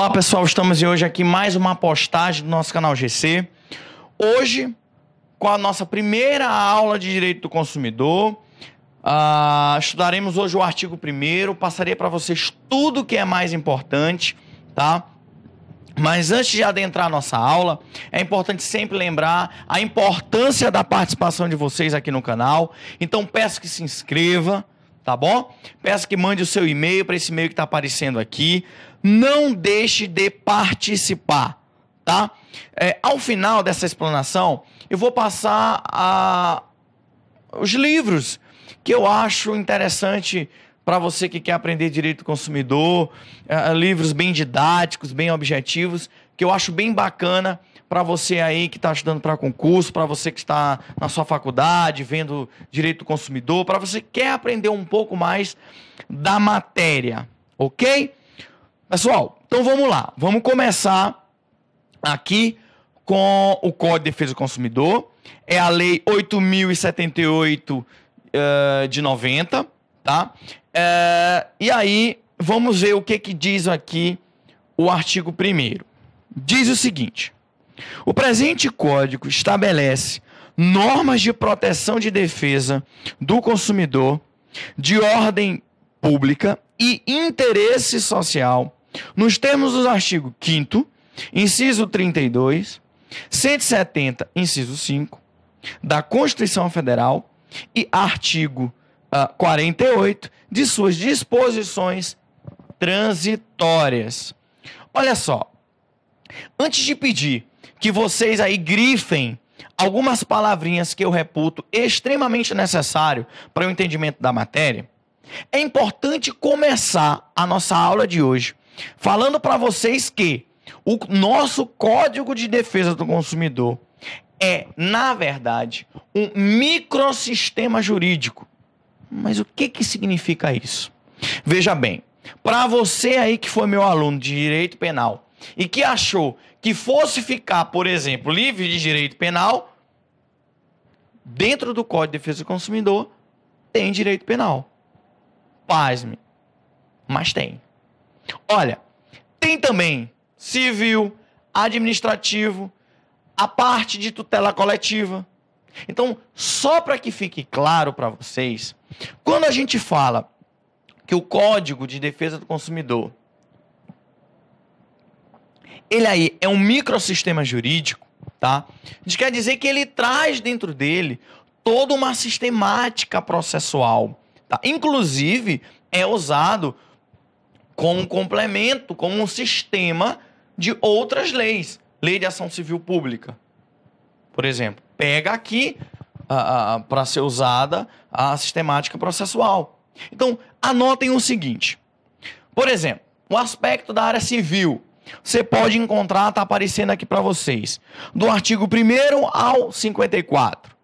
Olá pessoal, estamos hoje aqui mais uma postagem do nosso canal GC. Hoje, com a nossa primeira aula de Direito do Consumidor, estudaremos hoje o artigo 1º, passarei para vocês tudo que é mais importante, tá? Mas antes de adentrar a nossa aula, é importante sempre lembrar a importância da participação de vocês aqui no canal. Então peço que se inscreva, tá bom? Peço que mande o seu e-mail para esse e-mail que está aparecendo aqui. Não deixe de participar, tá? Ao final dessa explanação, eu vou passar os livros que eu acho interessante para você que quer aprender direito do consumidor, livros bem didáticos, bem objetivos, que eu acho bem bacana para você aí que está estudando para concurso, para você que está na sua faculdade, vendo direito do consumidor, para você que quer aprender um pouco mais da matéria, ok? Pessoal, então vamos lá. Vamos começar aqui com o Código de Defesa do Consumidor. É a Lei 8.078 de 90, tá? E aí, vamos ver o que diz aqui o artigo 1º. Diz o seguinte: o presente Código estabelece normas de proteção de defesa do consumidor de ordem pública e interesse social nos termos dos artigos 5º, inciso 32, 170, inciso 5, da Constituição Federal e artigo 48 de suas disposições transitórias. Olha só, antes de pedir que vocês aí grifem algumas palavrinhas que eu reputo extremamente necessário para o entendimento da matéria, é importante começar a nossa aula de hoje falando para vocês que o nosso Código de Defesa do Consumidor é, na verdade, um microsistema jurídico. Mas o que significa isso? Veja bem, para você aí que foi meu aluno de direito penal e que achou que fosse ficar, por exemplo, livre de direito penal, dentro do Código de Defesa do Consumidor tem direito penal. Pasme, mas tem. Olha, tem também civil, administrativo, a parte de tutela coletiva. Então, só para que fique claro para vocês, quando a gente fala que o Código de Defesa do Consumidor, ele aí é um microsistema jurídico, tá? A gente quer dizer que ele traz dentro dele toda uma sistemática processual, tá? Inclusive, é usado como um complemento, como um sistema de outras leis. Lei de ação civil pública, por exemplo. Pega aqui para ser usada a sistemática processual. Então, anotem o seguinte. Por exemplo, o aspecto da área civil. Você pode encontrar, está aparecendo aqui para vocês, do artigo 1º ao 54.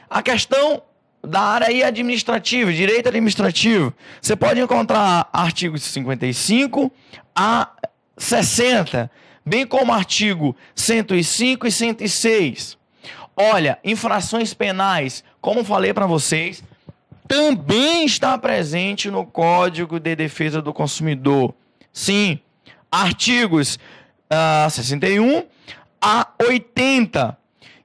A questão da área aí administrativa, direito administrativo, você pode encontrar artigos 55 a 60, bem como artigo 105 e 106. Olha, infrações penais, como falei para vocês, também está presente no Código de Defesa do Consumidor. Sim, artigos 61 a 80.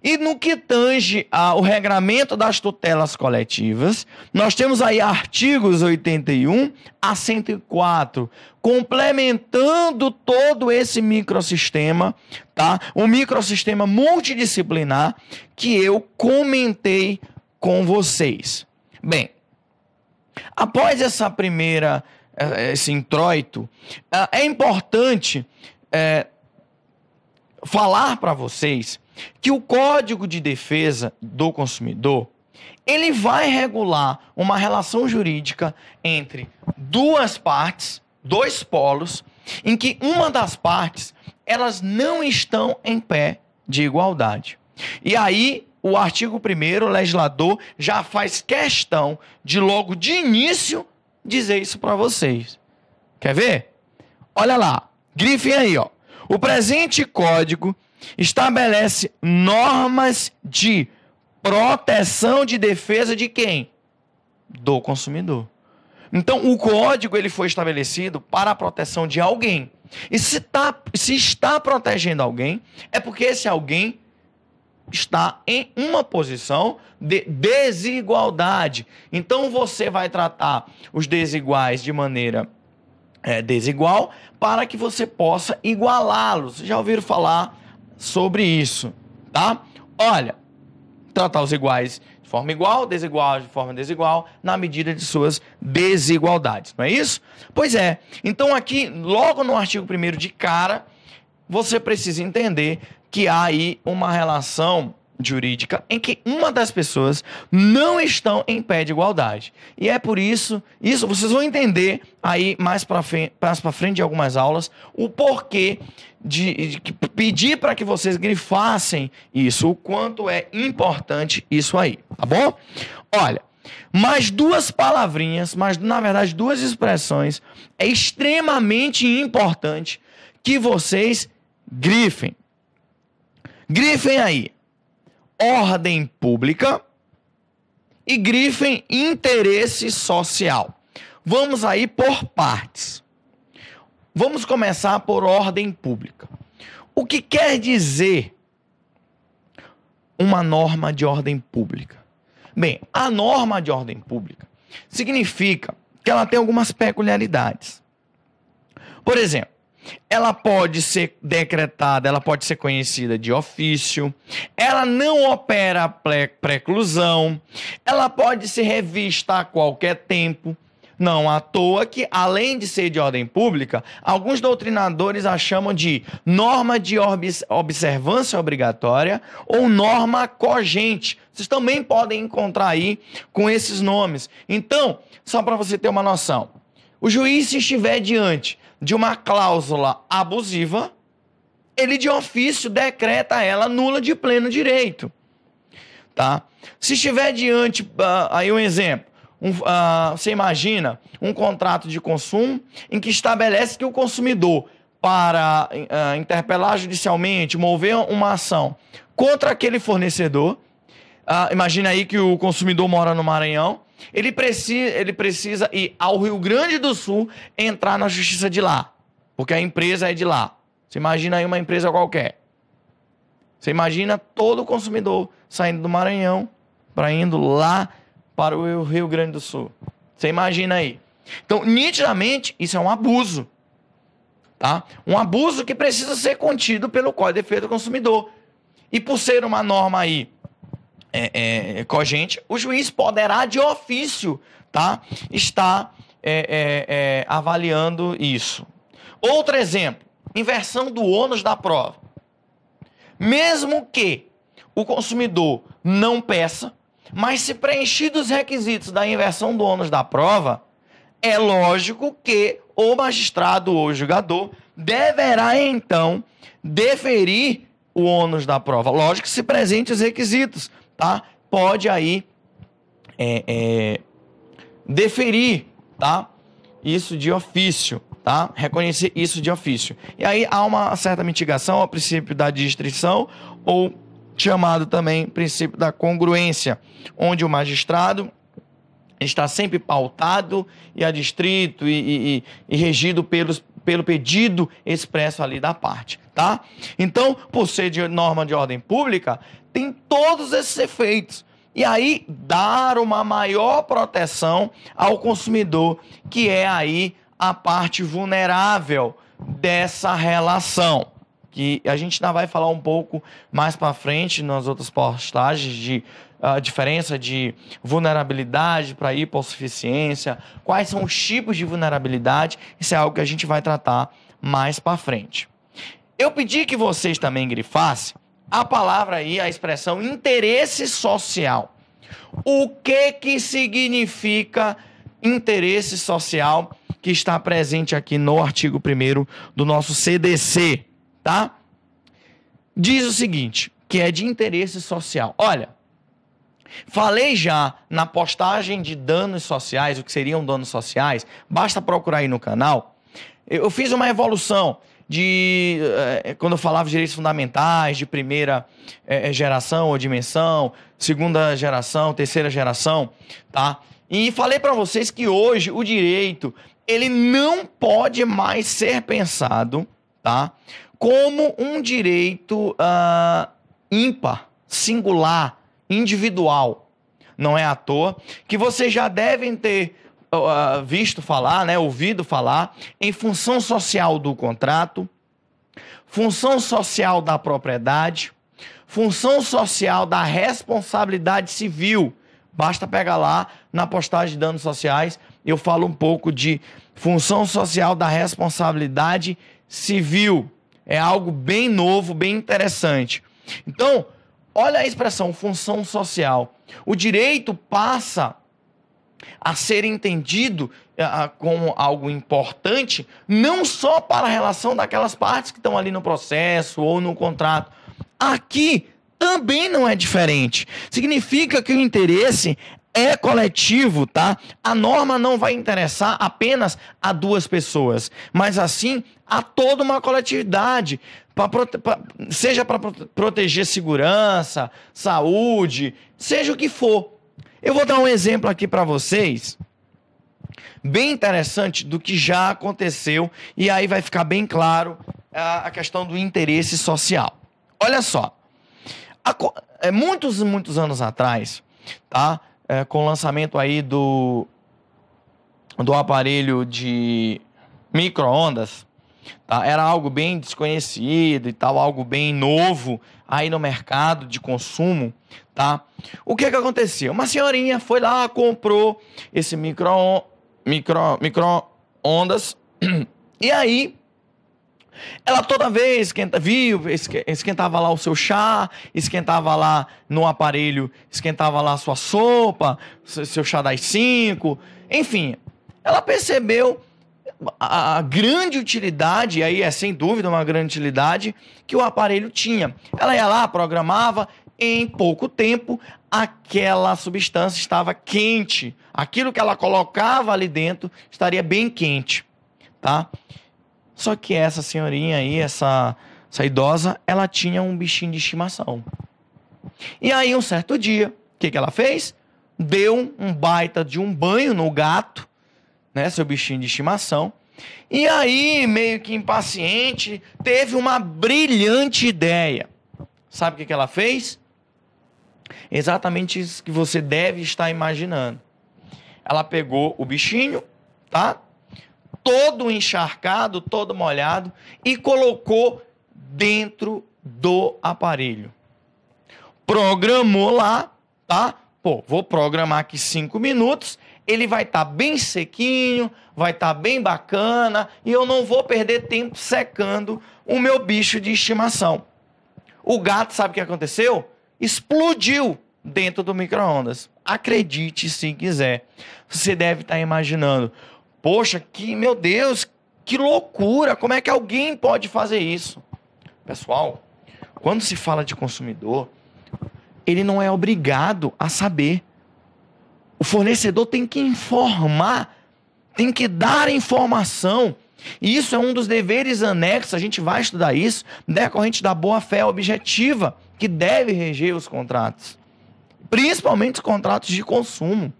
E no que tange ao regramento das tutelas coletivas, nós temos aí artigos 81 a 104, complementando todo esse microsistema, tá? Um microsistema multidisciplinar que eu comentei com vocês. Bem, após esse introito, é importante falar para vocês que o Código de Defesa do Consumidor, ele vai regular uma relação jurídica entre duas partes, dois polos, em que uma das partes, elas não estão em pé de igualdade. E aí, o artigo 1º, o legislador já faz questão de logo de início dizer isso para vocês. Quer ver? Olha lá, grifem aí, ó. O presente código estabelece normas de proteção de defesa de quem? Do consumidor. Então, o código ele foi estabelecido para a proteção de alguém. E se está protegendo alguém, é porque esse alguém está em uma posição de desigualdade. Então você vai tratar os desiguais de maneira desigual para que você possa igualá-los. Já ouviram falar sobre isso, tá? Olha, tratar os iguais de forma igual, desigual de forma desigual, na medida de suas desigualdades, não é isso? Pois é. Então aqui, logo no artigo 1º de cara, você precisa entender que há aí uma relação jurídica em que uma das pessoas não estão em pé de igualdade. E é por isso vocês vão entender aí mais para frente de algumas aulas, o porquê de pedir para que vocês grifassem isso, o quanto é importante isso aí, tá bom? Olha, mais duas palavrinhas, mas na verdade duas expressões, é extremamente importante que vocês grifem. Grifem aí ordem pública e grifem interesse social. Vamos aí por partes. Vamos começar por ordem pública. O que quer dizer uma norma de ordem pública? Bem, a norma de ordem pública significa que ela tem algumas peculiaridades. Por exemplo, ela pode ser decretada, ela pode ser conhecida de ofício, ela não opera preclusão, ela pode ser revista a qualquer tempo. Não à toa que, além de ser de ordem pública, alguns doutrinadores a chamam de norma de observância obrigatória ou norma cogente. Vocês também podem encontrar aí com esses nomes. Então, só para você ter uma noção, o juiz, se estiver diante de uma cláusula abusiva, ele de ofício decreta ela nula de pleno direito, tá? Se estiver diante, aí um exemplo, você imagina um contrato de consumo em que estabelece que o consumidor, para interpelar judicialmente, mover uma ação contra aquele fornecedor, imagina aí que o consumidor mora no Maranhão, ele precisa ir ao Rio Grande do Sul entrar na justiça de lá, porque a empresa é de lá. Você imagina aí uma empresa qualquer. Você imagina todo consumidor saindo do Maranhão para indo lá para o Rio Grande do Sul. Você imagina aí. Então, nitidamente, isso é um abuso. Tá? Um abuso que precisa ser contido pelo Código de Defesa do Consumidor. E por ser uma norma aí cogente, o juiz poderá de ofício, tá, estar avaliando isso. Outro exemplo, inversão do ônus da prova. Mesmo que o consumidor não peça, mas se preenchidos os requisitos da inversão do ônus da prova, é lógico que o magistrado ou o julgador deverá então deferir o ônus da prova. Lógico que se presente os requisitos, tá? Pode aí deferir, tá? Isso de ofício, tá? Reconhecer isso de ofício. E aí há uma certa mitigação ao princípio da distrição, ou chamado também princípio da congruência, onde o magistrado está sempre pautado e adstrito e regido pelo pedido expresso ali da parte, tá? Então, por ser de norma de ordem pública, tem todos esses efeitos. E aí, dar uma maior proteção ao consumidor, que é aí a parte vulnerável dessa relação. Que a gente ainda vai falar um pouco mais para frente nas outras postagens de diferença de vulnerabilidade para hipossuficiência, quais são os tipos de vulnerabilidade. Isso é algo que a gente vai tratar mais para frente. Eu pedi que vocês também grifassem a palavra aí, a expressão interesse social. O que significa interesse social, que está presente aqui no artigo 1º do nosso CDC, tá? Diz o seguinte, que é de interesse social. Olha, falei já na postagem de danos sociais, o que seriam danos sociais, basta procurar aí no canal. Eu fiz uma evolução quando eu falava de direitos fundamentais, de primeira geração ou dimensão, segunda geração, terceira geração, tá? E falei para vocês que hoje o direito, ele não pode mais ser pensado, tá, como um direito ímpar, singular, individual. Não é à toa que vocês já devem ter visto falar, né, ouvido falar em função social do contrato, função social da propriedade, função social da responsabilidade civil. Basta pegar lá na postagem de danos sociais, eu falo um pouco de função social da responsabilidade civil. É algo bem novo, bem interessante. Então, olha a expressão função social. O direito passa a ser entendido como algo importante, não só para a relação daquelas partes que estão ali no processo ou no contrato. Aqui também não é diferente. Significa que o interesse é coletivo, tá? A norma não vai interessar apenas a duas pessoas, mas assim a toda uma coletividade, seja para proteger segurança, saúde, seja o que for. Eu vou dar um exemplo aqui para vocês, bem interessante do que já aconteceu, e aí vai ficar bem claro a questão do interesse social. Olha só, muitos anos atrás, tá? Com o lançamento aí do aparelho de micro-ondas, tá? Era algo bem desconhecido e tal, algo bem novo aí no mercado de consumo, tá? O que aconteceu? Uma senhorinha foi lá, comprou esse micro-ondas e aí ela toda vez esquentava lá o seu chá, esquentava lá no aparelho, esquentava lá a sua sopa, seu chá das 5, enfim, ela percebeu a grande utilidade, aí é sem dúvida uma grande utilidade, que o aparelho tinha. Ela ia lá, programava, em pouco tempo aquela substância estava quente. Aquilo que ela colocava ali dentro estaria bem quente, tá? Só que essa senhorinha aí, essa idosa, ela tinha um bichinho de estimação. E aí, um certo dia, o que ela fez? Deu um baita de um banho no gato, né, seu bichinho de estimação. E aí, meio que impaciente, teve uma brilhante ideia. Sabe o que ela fez? Exatamente isso que você deve estar imaginando. Ela pegou o bichinho, tá? Todo encharcado, todo molhado, e colocou dentro do aparelho. Programou lá, tá? Pô, vou programar aqui 5 minutos, ele vai estar bem sequinho, vai estar bem bacana, e eu não vou perder tempo secando o meu bicho de estimação. O gato, sabe o que aconteceu? Explodiu dentro do micro-ondas. Acredite se quiser. Você deve estar imaginando, poxa, meu Deus, que loucura, como é que alguém pode fazer isso? Pessoal, quando se fala de consumidor, ele não é obrigado a saber. O fornecedor tem que informar, tem que dar informação. E isso é um dos deveres anexos, a gente vai estudar isso, decorrente da boa-fé objetiva, que deve reger os contratos. Principalmente os contratos de consumo.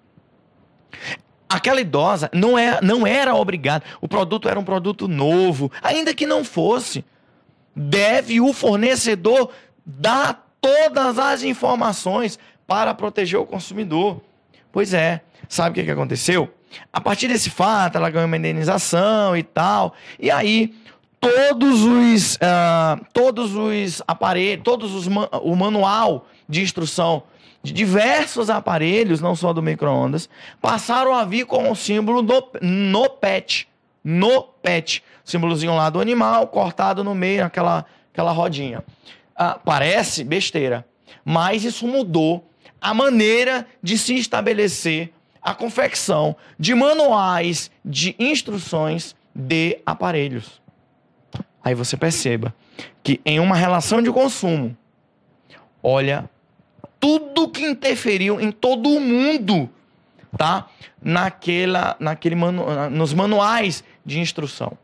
Aquela idosa não era obrigada. O produto era um produto novo, ainda que não fosse. Deve o fornecedor dar todas as informações para proteger o consumidor. Pois é, sabe o que aconteceu? A partir desse fato, ela ganhou uma indenização e tal. E aí, todos os aparelhos, o manual de instrução de diversos aparelhos, não só do micro-ondas, passaram a vir com o símbolo no PET. No PET. Símbolozinho lá do animal, cortado no meio, aquela rodinha. Parece besteira, mas isso mudou a maneira de se estabelecer a confecção de manuais de instruções de aparelhos. Aí você perceba que em uma relação de consumo, olha, tudo que interferiu em todo o mundo, tá? Nos manuais de instrução,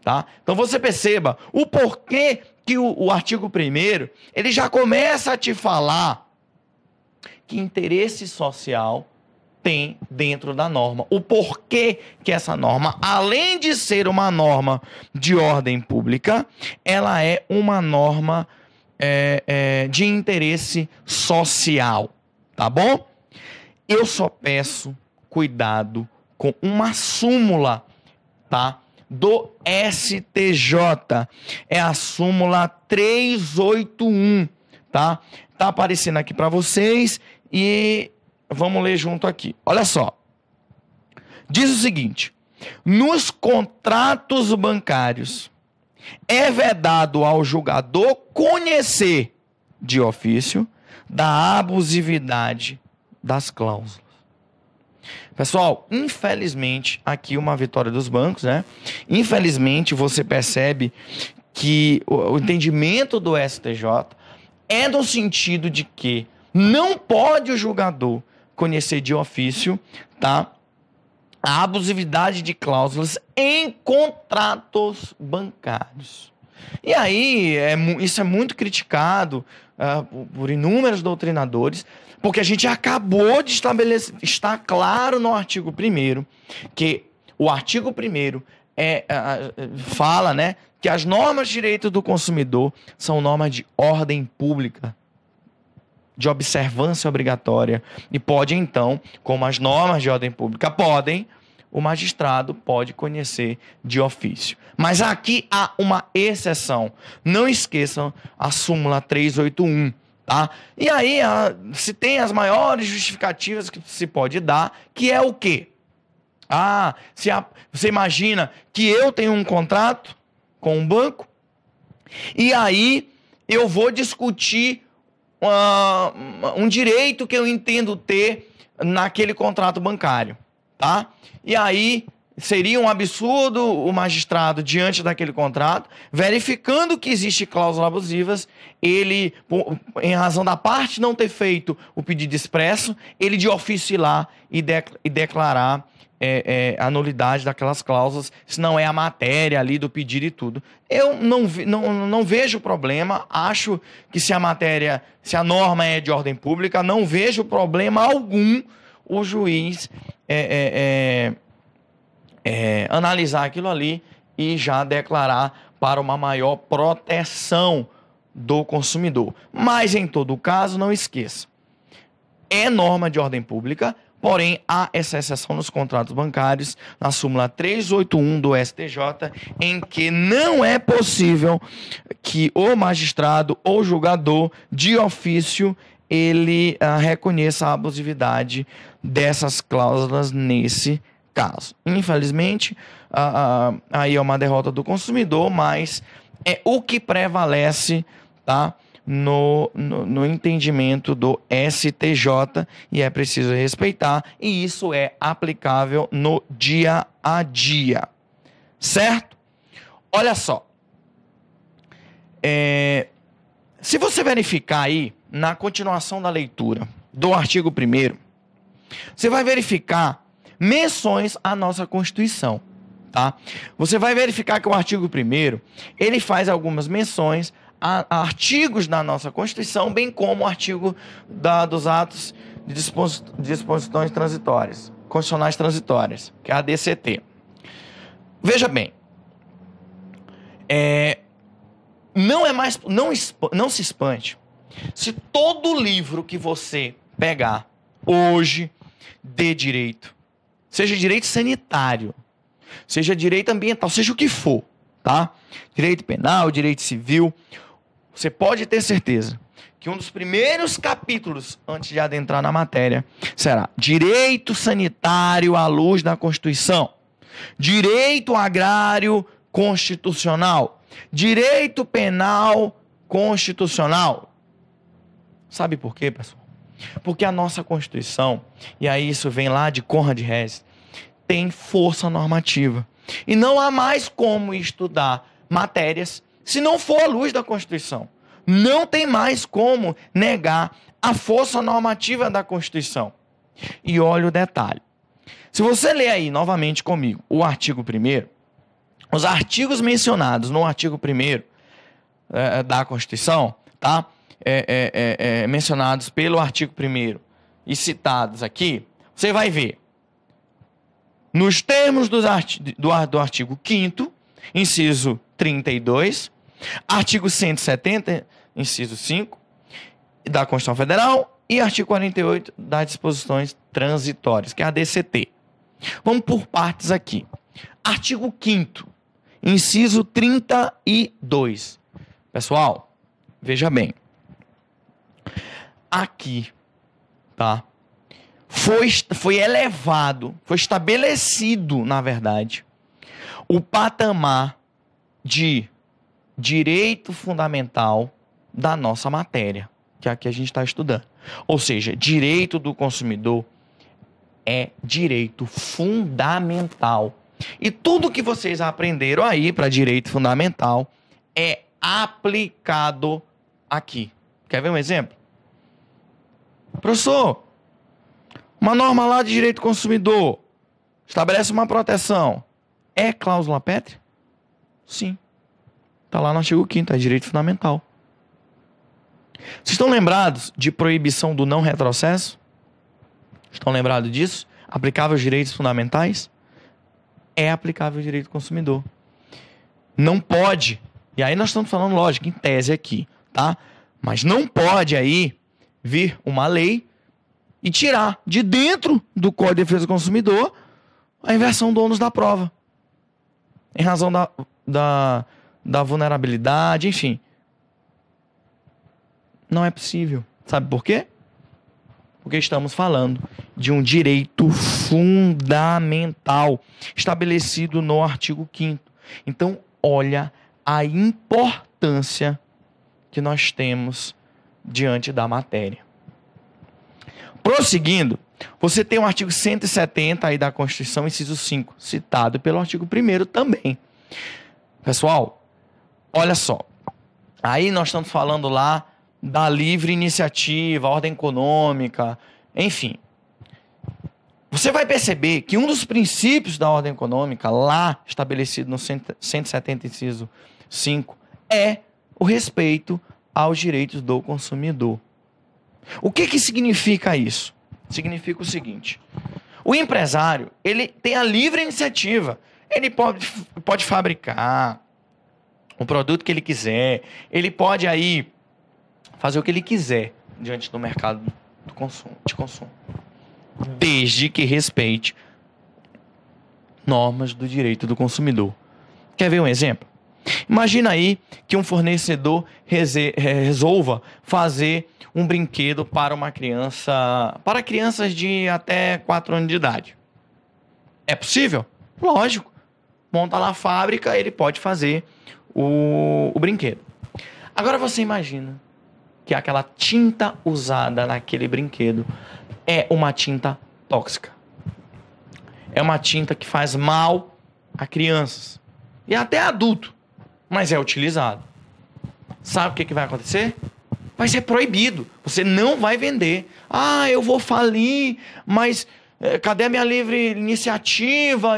tá? Então você perceba o porquê que o artigo 1º, ele já começa a te falar que interesse social tem dentro da norma. O porquê que essa norma, além de ser uma norma de ordem pública, ela é uma norma de interesse social, tá bom? Eu só peço cuidado com uma súmula, tá? Do STJ. É a súmula 381, tá? Tá aparecendo aqui para vocês e vamos ler junto aqui. Olha só. Diz o seguinte: nos contratos bancários é vedado ao julgador conhecer de ofício da abusividade das cláusulas. Pessoal, infelizmente, aqui uma vitória dos bancos, né? Infelizmente, você percebe que o entendimento do STJ é no sentido de que não pode o julgador conhecer de ofício, tá? A abusividade de cláusulas em contratos bancários. E aí, isso é muito criticado por inúmeros doutrinadores, porque a gente acabou de estabelecer, está claro no artigo 1º, que o artigo 1º fala, né, que as normas de direito do consumidor são normas de ordem pública, de observância obrigatória, e pode então, como as normas de ordem pública podem, o magistrado pode conhecer de ofício. Mas aqui há uma exceção. Não esqueçam a súmula 381, tá? E aí se tem as maiores justificativas que se pode dar, que é o quê? Você imagina que eu tenho um contrato com um banco e aí eu vou discutir um direito que eu entendo ter naquele contrato bancário, tá? E aí seria um absurdo o magistrado, diante daquele contrato, verificando que existe cláusulas abusivas, ele, em razão da parte não ter feito o pedido expresso, ele de ofício ir lá e declarar a nulidade daquelas cláusulas, se não é a matéria ali do pedido e tudo. Eu não vejo problema, acho que se a norma é de ordem pública, não vejo problema algum o juiz analisar aquilo ali e já declarar para uma maior proteção do consumidor. Mas, em todo caso, não esqueça, é norma de ordem pública, porém, há essa exceção nos contratos bancários, na súmula 381 do STJ, em que não é possível que o magistrado ou julgador, de ofício, ele reconheça a abusividade dessas cláusulas nesse caso. Infelizmente, aí é uma derrota do consumidor, mas é o que prevalece, tá? No entendimento do STJ, e é preciso respeitar, e isso é aplicável no dia a dia, certo? Olha só, se você verificar aí, na continuação da leitura do artigo 1º, você vai verificar menções à nossa Constituição, tá? Você vai verificar que o artigo 1º, ele faz algumas menções a artigos da nossa Constituição, bem como o artigo dos atos de disposições transitórias, constitucionais transitórias, que é a DCT. Veja bem, não se espante se todo livro que você pegar hoje de direito, seja direito sanitário, seja direito ambiental, seja o que for, tá? Direito penal, direito civil, você pode ter certeza que um dos primeiros capítulos, antes de adentrar na matéria, será direito sanitário à luz da Constituição, direito agrário constitucional, direito penal constitucional. Sabe por quê, pessoal? Porque a nossa Constituição, e aí isso vem lá de Conrad Hess, tem força normativa. E não há mais como estudar matérias se não for à luz da Constituição. Não tem mais como negar a força normativa da Constituição. E olha o detalhe. Se você ler aí novamente comigo o artigo 1º, os artigos mencionados no artigo 1º da Constituição, tá? Mencionados pelo artigo 1º e citados aqui, você vai ver, nos termos do artigo 5º, inciso 32, artigo 170, inciso 5, da Constituição Federal e artigo 48 das disposições transitórias, que é a DCT. Vamos por partes aqui. Artigo 5º, inciso 32. Pessoal, veja bem. Aqui, tá? Foi elevado, foi estabelecido, na verdade, o patamar de direito fundamental da nossa matéria, que é a que a gente está estudando. Ou seja, direito do consumidor é direito fundamental. E tudo que vocês aprenderam aí para direito fundamental é aplicado aqui. Quer ver um exemplo? Professor, uma norma lá de direito do consumidor estabelece uma proteção. É cláusula pétrea? Sim. Está lá no artigo 5º, é direito fundamental. Vocês estão lembrados de proibição do não retrocesso? Estão lembrados disso? Aplicável aos direitos fundamentais? É aplicável ao direito do consumidor. Não pode, e aí nós estamos falando, lógico, em tese aqui, tá? Mas não pode aí vir uma lei e tirar de dentro do Código de Defesa do Consumidor a inversão do ônus da prova. Em razão da vulnerabilidade, enfim. Não é possível. Sabe por quê? Porque estamos falando de um direito fundamental estabelecido no artigo 5º. Então, olha a importância que nós temos diante da matéria. Prosseguindo, você tem o artigo 170 aí da Constituição, inciso 5, citado pelo artigo 1º também. Pessoal, olha só. Aí nós estamos falando lá da livre iniciativa, ordem econômica, enfim. Você vai perceber que um dos princípios da ordem econômica, lá estabelecido no 170, inciso 5, é o respeito aos direitos do consumidor. O que significa isso? Significa o seguinte: o empresário, ele tem a livre iniciativa. Ele pode fabricar o produto que ele quiser. Ele pode aí fazer o que ele quiser diante do mercado de consumo. Desde que respeite normas do direito do consumidor. Quer ver um exemplo? Imagina aí que um fornecedor resolva fazer um brinquedo para uma criança, para crianças de até 4 anos de idade. É possível? Lógico. Monta lá a fábrica, ele pode fazer o brinquedo. Agora você imagina que aquela tinta usada naquele brinquedo é uma tinta tóxica. É uma tinta que faz mal a crianças e até adulto, mas é utilizado. Sabe o que vai acontecer? Vai ser proibido. Você não vai vender. Ah, eu vou falir, mas cadê a minha livre iniciativa?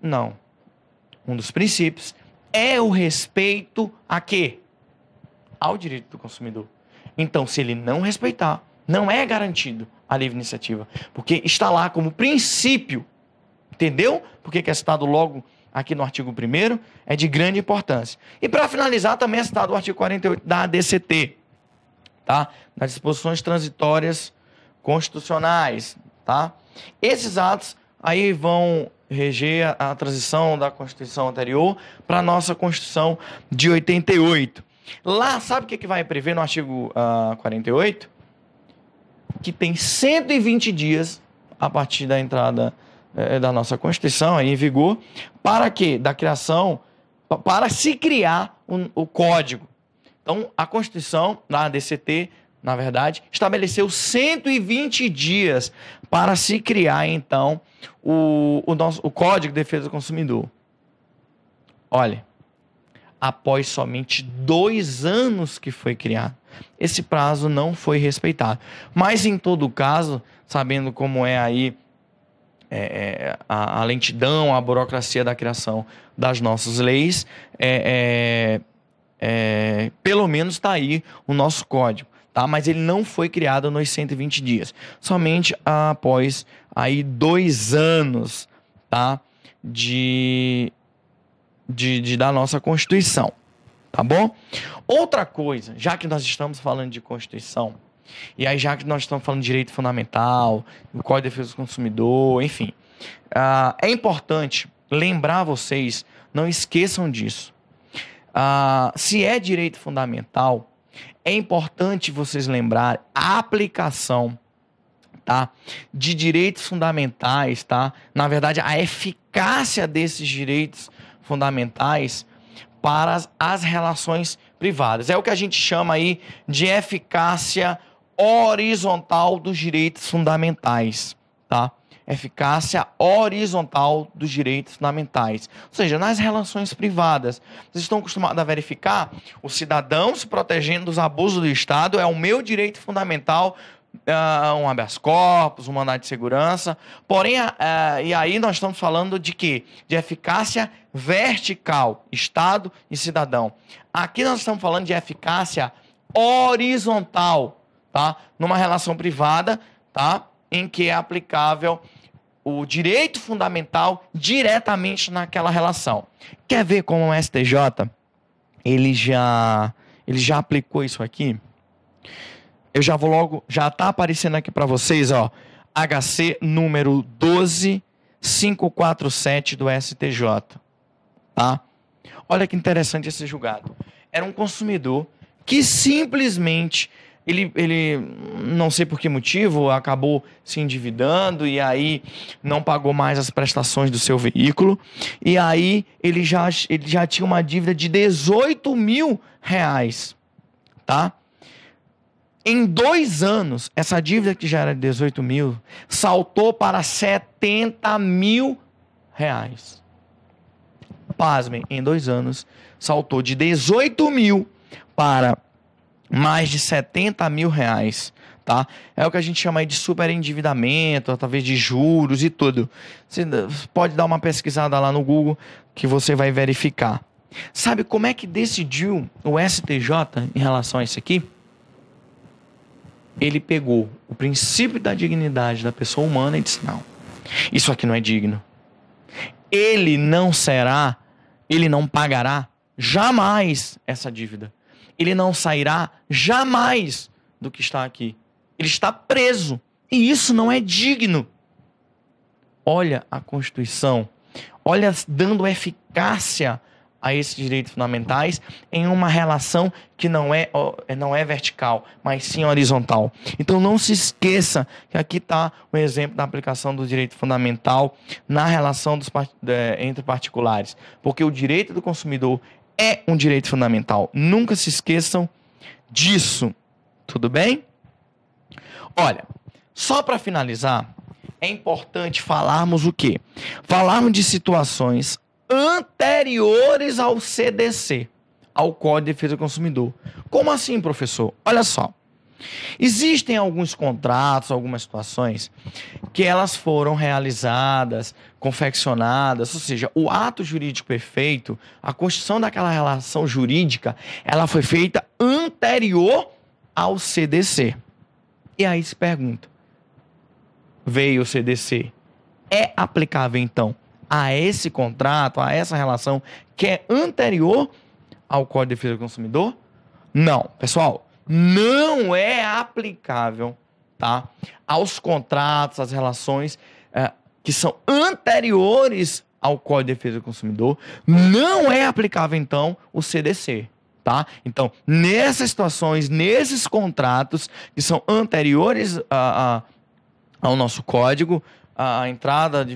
Não. Um dos princípios é o respeito a quê? Ao direito do consumidor. Então, se ele não respeitar, não é garantido a livre iniciativa, porque está lá como princípio. Entendeu? Porque é citado logo aqui no artigo 1º, é de grande importância. E para finalizar, também é citado o artigo 48 da DCT, tá? Das disposições transitórias constitucionais, tá? Esses atos aí vão reger a transição da Constituição anterior para a nossa Constituição de 88. Lá, sabe o que vai prever no artigo 48? Que tem 120 dias a partir da entrada da nossa Constituição aí em vigor, para quê? Da criação, para se criar o código. Então, a Constituição, na DCT, na verdade, estabeleceu 120 dias para se criar, então, o Código de Defesa do Consumidor. Olha, após somente 2 anos que foi criado, esse prazo não foi respeitado. Mas, em todo caso, sabendo como é aí a lentidão, a burocracia da criação das nossas leis, pelo menos está aí o nosso código. tá? Mas ele não foi criado nos 120 dias, somente após aí 2 anos, tá? Da nossa Constituição, tá bom? Outra coisa, já que nós estamos falando de Constituição, e aí já que nós estamos falando de direito fundamental, do Código de Defesa do Consumidor, enfim, é importante lembrar vocês, não esqueçam disso. Se é direito fundamental, é importante vocês lembrarem a aplicação, tá, de direitos fundamentais, tá? Na verdade, a eficácia desses direitos fundamentais para as relações privadas. É o que a gente chama aí de eficácia horizontal dos direitos fundamentais, tá? Eficácia horizontal dos direitos fundamentais. Ou seja, nas relações privadas, vocês estão acostumados a verificar o cidadão se protegendo dos abusos do Estado, é o meu direito fundamental, um habeas corpus, um mandado de segurança. Porém, e aí nós estamos falando de quê? De eficácia vertical, Estado e cidadão. Aqui nós estamos falando de eficácia horizontal, tá? Numa relação privada, tá? Em que é aplicável o direito fundamental diretamente naquela relação. Quer ver como o STJ ele já aplicou isso aqui? Eu já vou logo, já está aparecendo aqui para vocês, ó, HC número 12547 do STJ, tá? Olha que interessante esse julgado. Era um consumidor que simplesmente ele não sei por que motivo, acabou se endividando e aí não pagou mais as prestações do seu veículo. E aí ele já tinha uma dívida de R$18.000, tá? Em 2 anos, essa dívida que já era de 18 mil, saltou para R$70.000. Pasmem, em 2 anos, saltou de 18 mil para mais de R$70.000, tá? É o que a gente chama aí de superendividamento, através de juros e tudo. Você pode dar uma pesquisada lá no Google que você vai verificar. Sabe como é que decidiu o STJ em relação a isso aqui? Ele pegou o princípio da dignidade da pessoa humana e disse: não, isso aqui não é digno. Ele não pagará jamais essa dívida. Ele não sairá jamais do que está aqui. Ele está preso. E isso não é digno. Olha a Constituição. Olha, dando eficácia a esses direitos fundamentais em uma relação que não é vertical, mas sim horizontal. Então não se esqueça que aqui está o exemplo da aplicação do direito fundamental na relação entre particulares, porque o direito do consumidor é um direito fundamental. Nunca se esqueçam disso. Tudo bem? Olha, só para finalizar, é importante falarmos o quê? Falarmos de situações anteriores ao CDC, ao Código de Defesa do Consumidor. Como assim, professor? Olha só. Existem alguns contratos, algumas situações que elas foram realizadas, confeccionadas, ou seja, o ato jurídico perfeito, a constituição daquela relação jurídica, ela foi feita anterior ao CDC. E aí se pergunta, veio o CDC, é aplicável então a esse contrato, a essa relação que é anterior ao Código de Defesa do Consumidor? Não, pessoal, não é aplicável, tá, aos contratos, às relações que são anteriores ao Código de Defesa do Consumidor. Não é aplicável, então, o CDC, tá? Então, nessas situações, nesses contratos que são anteriores ao nosso código, a entrada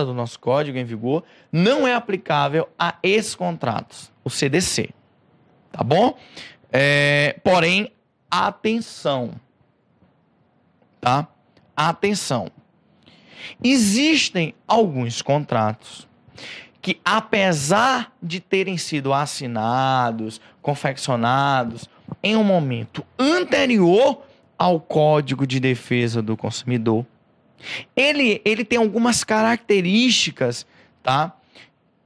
do nosso código em vigor, não é aplicável a esses contratos, o CDC, tá bom? Porém, atenção, tá? Atenção. Existem alguns contratos que, apesar de terem sido assinados, confeccionados em um momento anterior ao Código de Defesa do Consumidor, ele tem algumas características, tá,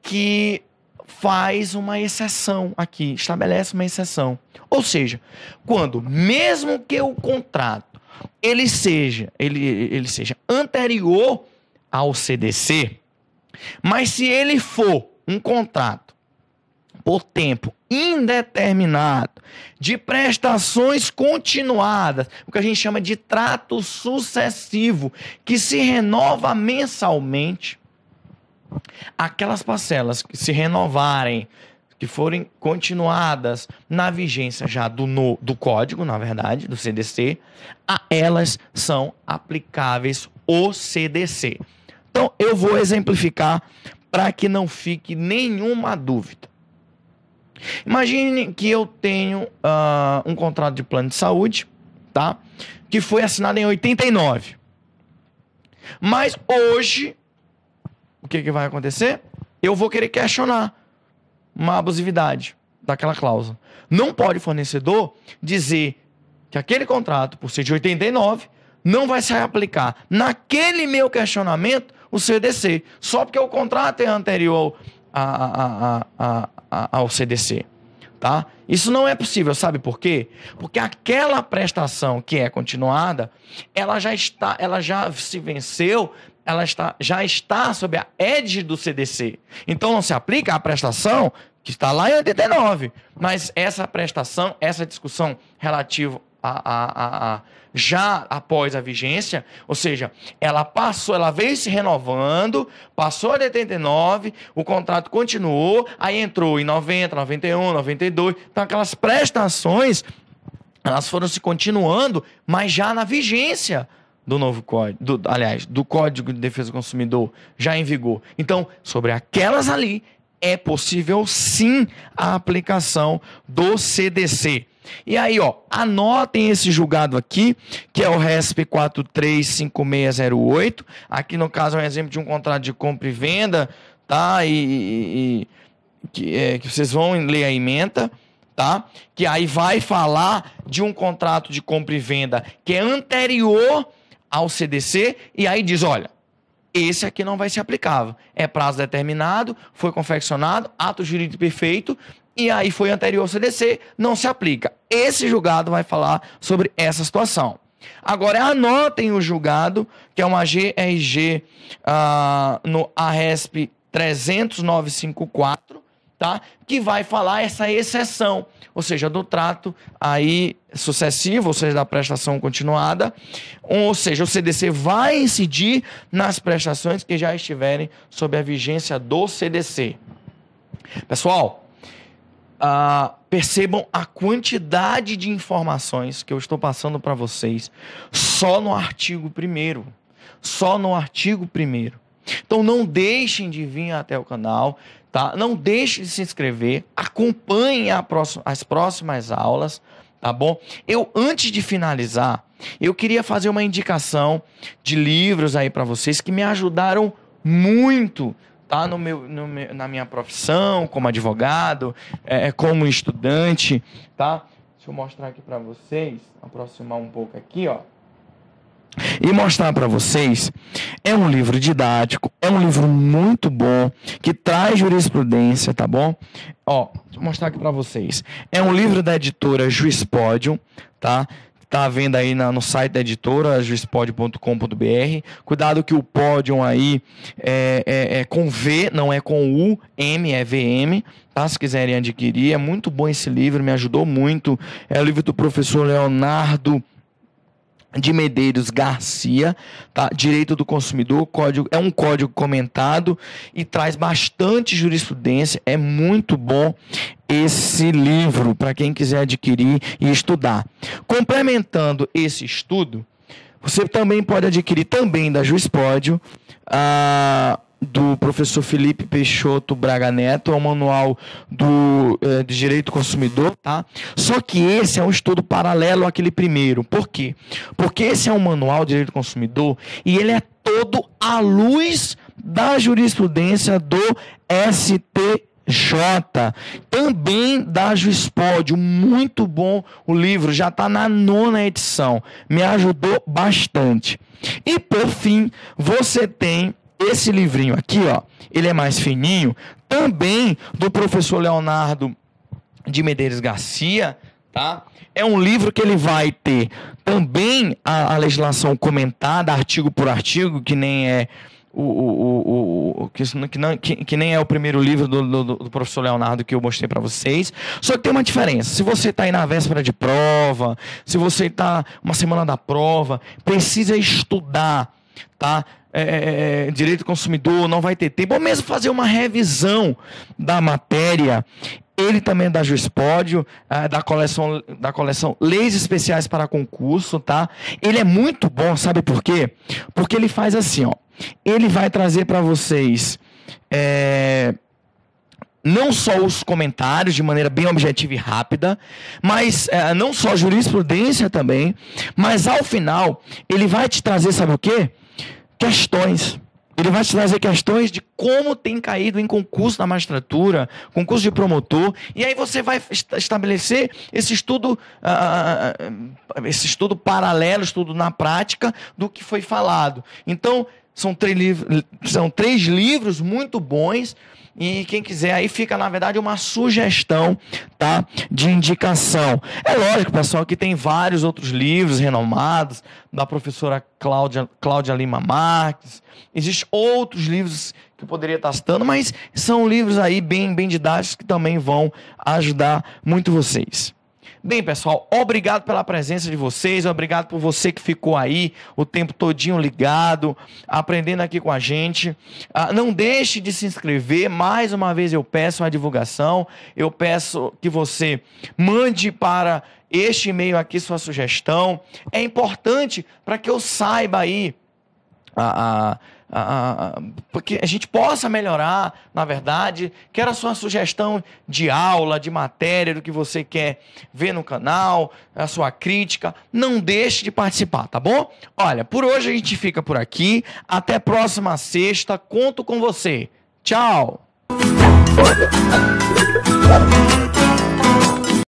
que faz uma exceção aqui, estabelece uma exceção. Ou seja, quando mesmo que o contrato ele seja anterior ao CDC, mas se ele for um contrato por tempo indeterminado, de prestações continuadas, o que a gente chama de trato sucessivo, que se renova mensalmente, aquelas parcelas que se renovarem, que forem continuadas na vigência já do código, na verdade, do CDC, a elas são aplicáveis o CDC. Então, eu vou exemplificar para que não fique nenhuma dúvida. Imagine que eu tenho um contrato de plano de saúde, tá? Que foi assinado em 89. Mas hoje, o que vai acontecer? Eu vou querer questionar uma abusividade daquela cláusula. Não pode o fornecedor dizer que aquele contrato, por ser de 89, não vai se aplicar naquele meu questionamento o CDC, só porque o contrato é anterior ao CDC, tá? Isso não é possível, sabe por quê? Porque aquela prestação que é continuada, ela já se venceu, já está sob a égide do CDC. Então não se aplica a prestação que está lá em 89, mas essa prestação, essa discussão relativa já após a vigência, ou seja, ela veio se renovando, passou a 89, o contrato continuou, aí entrou em 90, 91, 92, então aquelas prestações, elas foram se continuando, mas já na vigência do novo código, do Código de Defesa do Consumidor já em vigor. Então, sobre aquelas ali, é possível sim a aplicação do CDC. E aí, anotem esse julgado aqui, que é o RESP 435608. Aqui, no caso, é um exemplo de um contrato de compra e venda, tá? Que vocês vão ler a ementa, tá? Que aí vai falar de um contrato de compra e venda que é anterior ao CDC, e aí diz, olha, esse aqui não vai ser aplicável. É prazo determinado, foi confeccionado, ato jurídico perfeito, e aí foi anterior ao CDC, não se aplica. Esse julgado vai falar sobre essa situação. Agora, anotem o julgado, que é uma GRG no ARESP 30954, tá? Que vai falar essa exceção, ou seja, do trato aí sucessivo, ou seja, da prestação continuada, ou seja, o CDC vai incidir nas prestações que já estiverem sob a vigência do CDC. Pessoal, percebam a quantidade de informações que eu estou passando para vocês só no artigo 1º. Só no artigo 1º. Então não deixem de vir até o canal, tá? Não deixem de se inscrever, acompanhem as próximas aulas, tá bom? Antes de finalizar, eu queria fazer uma indicação de livros aí para vocês que me ajudaram muito, tá? Na minha profissão, como advogado, como estudante, tá? Deixa eu mostrar aqui para vocês, aproximar um pouco aqui, e mostrar para vocês. É um livro didático, é um livro muito bom, que traz jurisprudência, tá bom? Deixa eu mostrar aqui para vocês. É um livro da editora Juispodium, tá? Tá à venda aí no site da editora, juispodium.com.br. Cuidado que o pódium aí é com V, não é com U, M é VM, tá? Se quiserem adquirir, é muito bom esse livro, me ajudou muito. É o livro do professor Leonardo de Medeiros Garcia, tá? Direito do Consumidor, é um código comentado e traz bastante jurisprudência, é muito bom esse livro para quem quiser adquirir e estudar. Complementando esse estudo, você também pode adquirir também da Juispodium, do professor Felipe Peixoto Braga Neto, é um manual de Direito do Consumidor, tá? Só que esse é um estudo paralelo àquele primeiro. Por quê? Porque esse é um manual de Direito do Consumidor e ele é todo à luz da jurisprudência do STJ, também da Juispodium. Muito bom o livro, já está na 9ª edição, me ajudou bastante. E por fim, você tem esse livrinho aqui, ó, ele é mais fininho, também do professor Leonardo de Medeiros Garcia, tá? É um livro que ele vai ter também a legislação comentada, artigo por artigo, que nem é que nem é o primeiro livro do professor Leonardo que eu mostrei para vocês. Só que tem uma diferença. Se você está aí na véspera de prova, se você está uma semana da prova, precisa estudar, tá? Direito do consumidor, não vai ter tempo, ou mesmo fazer uma revisão da matéria. Ele também é da Juispódio, da coleção Leis Especiais para Concurso, tá? Ele é muito bom, sabe por quê? Porque ele faz assim, ó. Ele vai trazer para vocês não só os comentários de maneira bem objetiva e rápida, mas não só jurisprudência também, mas ao final ele vai te trazer, sabe o quê? Questões. Ele vai te trazer questões de como tem caído em concurso na magistratura, concurso de promotor, e aí você vai estabelecer esse estudo paralelo, estudo na prática do que foi falado. Então, são 3 livros muito bons, e quem quiser aí fica, na verdade, uma sugestão, tá, de indicação. É lógico, pessoal, que tem vários outros livros renomados, da professora Cláudia Lima Marques. Existem outros livros que eu poderia estar citando, mas são livros aí bem didáticos que também vão ajudar muito vocês. Bem, pessoal, obrigado pela presença de vocês, obrigado por você que ficou aí o tempo todinho ligado, aprendendo aqui com a gente. Não deixe de se inscrever, mais uma vez eu peço a divulgação, eu peço que você mande para este e-mail aqui sua sugestão. É importante para que eu saiba aí porque a gente possa melhorar, na verdade. Quero a sua sugestão de aula, de matéria, do que você quer ver no canal, a sua crítica. Não deixe de participar, tá bom? Olha, por hoje a gente fica por aqui. Até próxima sexta. Conto com você. Tchau!